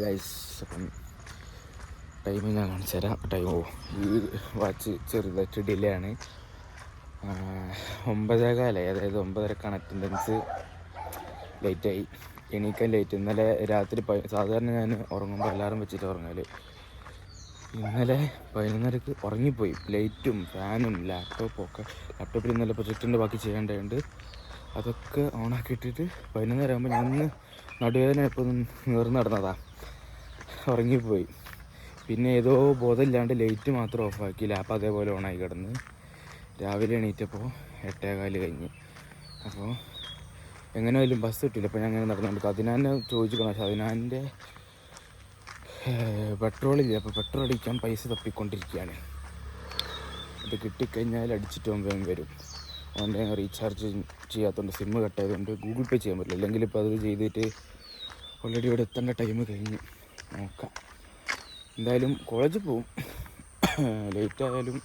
Guys, അപ്പം time ഞാൻ കാണിച്ചു തരാം. ഈ വാച്ച് ചെറുതായിട്ട് ഡിലേ ആണ്. 9:15, അതായത് 9:30 അറ്റൻഡൻസ്. ലേറ്റായി, എണീക്കാൻ ലേറ്റ്. ഇന്നലെ രാത്രി സാധാരണ ഞാൻ ഉറങ്ങുമ്പോൾ അലാറം വെച്ചിട്ട് ഉറങ്ങാല്. ഇന്നലെ 11:30 ഉറങ്ങിപ്പോയി. ലൈറ്റും ഫാനും ലാപ്ടോപ്പിൽ ഇന്നലെ പ്രൊജക്റ്റിൻ്റെ ബാക്കി ചെയ്യേണ്ടതുണ്ട്. അതൊക്കെ ഓണാക്കിയിട്ടിട്ട് 11:30 ആകുമ്പോൾ ഞാൻ നടുവേദന എപ്പോൾ നേർന്ന് നടന്നതാ, ഉറങ്ങിപ്പോയി. പിന്നെ ഏതോ ബോധമില്ലാണ്ട് ലൈറ്റ് മാത്രം ഓഫാക്കി, ലാപ്പ് അതേപോലെ ഓണായി കിടന്ന്. രാവിലെ എണീറ്റപ്പോൾ 8:15 കഴിഞ്ഞ്. അപ്പോൾ എങ്ങനെയായാലും ബസ് കിട്ടില്ല. അപ്പോൾ ഞാൻ അങ്ങനെ നടന്നുകൊണ്ട് അതിനാനെ ചോദിച്ചിക്കണം. പക്ഷെ അതിനാൻ്റെ പെട്രോളില്ല. അപ്പോൾ പെട്രോൾ അടിക്കാൻ പൈസ തപ്പിക്കൊണ്ടിരിക്കുകയാണ്. ഇത് കിട്ടിക്കഴിഞ്ഞാൽ അടിച്ചിട്ട് വേഗം വരും. ഓൺലൈൻ റീചാർജ് ചെയ്യാത്തതുകൊണ്ട്, സിമ്മ് കട്ടായതുകൊണ്ട് ഗൂഗിൾ പേ ചെയ്യാൻ പറ്റില്ല. അല്ലെങ്കിൽ ഇപ്പോൾ അത് ചെയ്തിട്ട് ഓൾറെഡി ഇവിടെ എത്തേണ്ട ടൈം കഴിഞ്ഞ്. നോക്കാം, എന്തായാലും കോളേജിൽ പോവും. ലേറ്റ് ആയാലും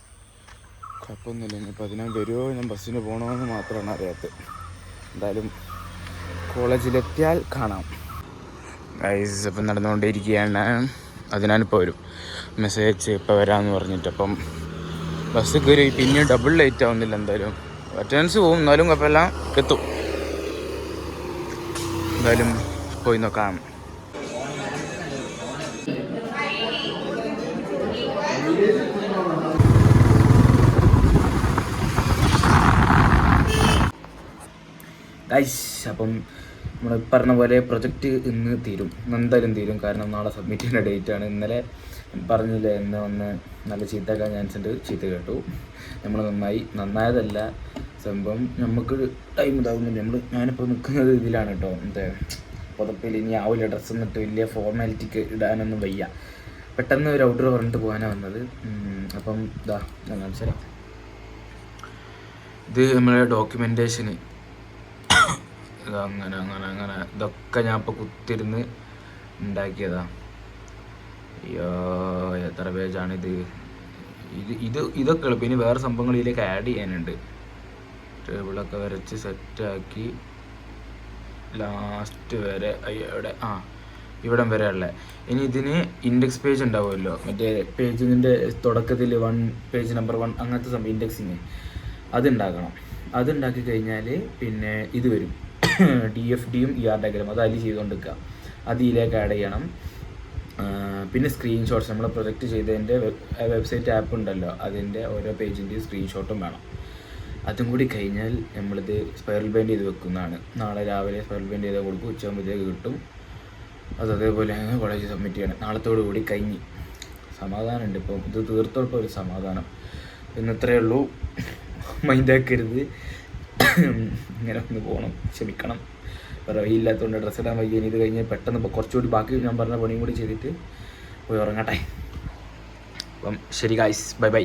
കുഴപ്പമൊന്നുമില്ല. ഇനിയിപ്പോൾ അതിനാ വരുമോ, ഞാൻ ബസ്സിന് പോകണമെന്ന് മാത്രമാണ് അറിയാത്തത്. എന്തായാലും കോളേജിലെത്തിയാൽ കാണാം. ഗൈസ്, അപ്പം നടന്നുകൊണ്ടിരിക്കുകയാണ്. അതിനാനിപ്പോൾ വരും മെസ്സേജ് ഇപ്പോൾ വരാമെന്ന് പറഞ്ഞിട്ട്. അപ്പം ബസ് കയറി പിന്നെ ഡബിൾ ലേറ്റ് ആവുന്നില്ല. എന്തായാലും അറ്റൻഡൻസ് പോവും, എന്നാലും കുഴപ്പമില്ല, എത്തും. എന്തായാലും പോയി നോക്കാം. ഗൈസ്, അപ്പം നമ്മൾ പറഞ്ഞ പോലെ പ്രൊജക്റ്റ് ഇന്ന് തീരും, എന്തായാലും തീരും. കാരണം നാളെ സബ്മിറ്റ് ചെയ്യുന്ന ഡേറ്റാണ്. ഇന്നലെ പറഞ്ഞില്ലേ, ഇന്ന് വന്ന് നല്ല ചീത്തക്കാൻ ചാൻസ് ഉണ്ട്. ചീത്ത കേട്ടു. നമ്മൾ നന്നായതല്ല സംഭവം. നമുക്ക് ടൈം ഇതാകുന്നില്ല. ഞാനിപ്പോൾ നിൽക്കുന്നത് ഇതിലാണ് കേട്ടോ, പുതപ്പിൽ. ഇനി ആവില്ല, ഡ്രസ്സ് എന്നിട്ട് വലിയ ഫോർമാലിറ്റിക്ക് ഇടാനൊന്നും വയ്യ. പെട്ടെന്ന് ഒരു ഔട്ടർ പറഞ്ഞിട്ട് പോകാനാണ് വന്നത്. അപ്പം ഇതാ ഞാൻ കാണിച്ചു തരാം. ഇത് നമ്മളെ ഡോക്യുമെൻറ്റേഷന്. അങ്ങനെ ഇതൊക്കെ ഞാൻ ഇപ്പോൾ കുത്തിരുന്ന് ഉണ്ടാക്കിയതാ. അയ്യോ, എത്ര പേജാണിത്. ഇതൊക്കെ എളുപ്പം. ഇനി വേറെ സംഭവങ്ങൾ ഇതിലേക്ക് ആഡ് ചെയ്യാനുണ്ട്. ടേബിളൊക്കെ വരച്ച് സെറ്റാക്കി ലാസ്റ്റ് വരെ ഇവിടം വരെ ഉള്ള. ഇനി ഇതിന് ഇൻഡെക്സ് പേജ് ഉണ്ടാവുമല്ലോ, മറ്റേ പേജിൻ്റെ തുടക്കത്തിൽ പേജ് നമ്പർ 1 അങ്ങനത്തെ സംഭവം, ഇൻഡെക്സിങ് അതുണ്ടാക്കണം. അതുണ്ടാക്കി കഴിഞ്ഞാൽ പിന്നെ ഇത് വരും, DFDയും ER ഡയഗ്രാം. അത് അതിൽ ചെയ്തുകൊണ്ടിരിക്കുക. അത് ഇതിലേക്ക് ആഡ് ചെയ്യണം. പിന്നെ സ്ക്രീൻഷോട്ട്സ്, നമ്മൾ പ്രൊജക്റ്റ് ചെയ്തതിൻ്റെ വെബ്സൈറ്റ് ആപ്പ് ഉണ്ടല്ലോ, അതിൻ്റെ ഓരോ പേജിൻ്റെയും സ്ക്രീൻഷോട്ടും വേണം. അതും കൂടി കഴിഞ്ഞാൽ നമ്മളിത് സ്പൈറൽ ബൈൻഡ് ചെയ്ത് വെക്കുന്നതാണ്. നാളെ രാവിലെ സ്പൈറൽ ബൈൻഡ് ചെയ്ത് കൊടുക്കും, ഉച്ചയാകുമ്പോഴത്തേക്ക് കിട്ടും. അതേപോലെ കോളേജ് സബ്മിറ്റ് ചെയ്യണം. നാളത്തോടു കൂടി കഴിഞ്ഞ് സമാധാനമുണ്ട്. ഇപ്പം ഇത് തീർത്തോളം ഒരു സമാധാനം. ഇന്നത്രയേ ഉള്ളൂ. മൈൻഡാക്കരുത്. ഇങ്ങനെ ഒന്ന് പോകണം, ക്ഷമിക്കണം. വേറെ വഴിയില്ലാത്തതുകൊണ്ട് ഡ്രസ്സ് ഇടാൻ വയ്യ. ഇത് കഴിഞ്ഞ് പെട്ടെന്ന് ഇപ്പോൾ കുറച്ചുകൂടി ബാക്കി ഞാൻ പറഞ്ഞ പണിയും കൂടി ചെയ്തിട്ട് പോയി ഉറങ്ങട്ടെ. അപ്പം ശരി ഗൈസ്, ബൈ.